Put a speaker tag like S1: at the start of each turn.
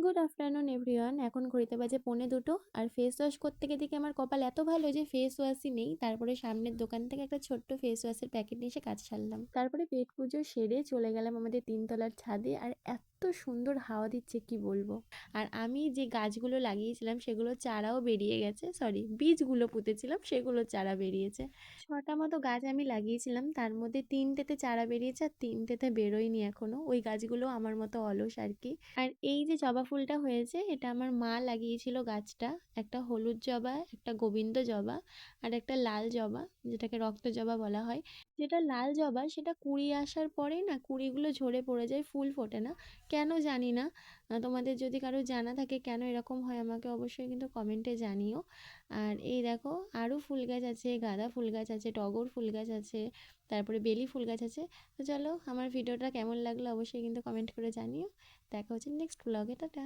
S1: Good afternoon everyone. এখন ঘড়িতে বাজে 1:45 আর ফেস ওয়াশ করতে গিয়ে দেখি আমার কপাল এত ভালো যে ফেস ওয়াশই নেই। তারপরে সামনের দোকান থেকে একটা ছোট্ট ফেস ওয়াশের প্যাকেট নিয়ে এসে কাজ সারলাম। তারপরে পেট পুজো সেরে চলে গেলাম আমাদের 3 তলার ছাদে। আর এত সুন্দর হাওয়া দিচ্ছে কি বলবো। আর আমি যে গাছগুলো লাগিয়েছিলাম সেগুলো চারাও বেরিয়ে গেছে, সরি বীজগুলো পুঁতেছিলাম সেগুলো চারা বেরিয়েছে। 6টা মতো গাছ আমি লাগিয়েছিলাম, তার মধ্যে 3টেতে চারা বেরিয়েছে আর 3টেতে বেরোয়নি এখনো। ওই গাছগুলো আমার মতো অলস আর কি। আর এই যে জবা ফুলটা হয়েছে এটা আমার মা লাগিয়েছিল গাছটা। একটা হলুদ জবা, একটা গোবিন্দ জবা আর একটা লাল জবা, যেটাকে রক্ত জবা বলা হয়। যেটা লাল জবা সেটা কুড়ি আসার পরেই না কুড়িগুলো ঝরে পড়ে যায়, ফুল ফোটে না, কেন জানি না। তোমাদের যদি কারো জানা থাকে কেন এরকম হয় আমাকে অবশ্যই কিন্তু কমেন্টে জানিও। আর এই দেখো আরও ফুল গাছ আছে, গাঁদা ফুল গাছ আছে, টগর ফুল গাছ আছে, তারপরে বেলি ফুল গাছ আছে। তো চলো, আমার ভিডিওটা কেমন লাগলো অবশ্যই কিন্তু কমেন্ট করে জানিও। দেখা হচ্ছে নেক্সট ব্লগে। টাটা।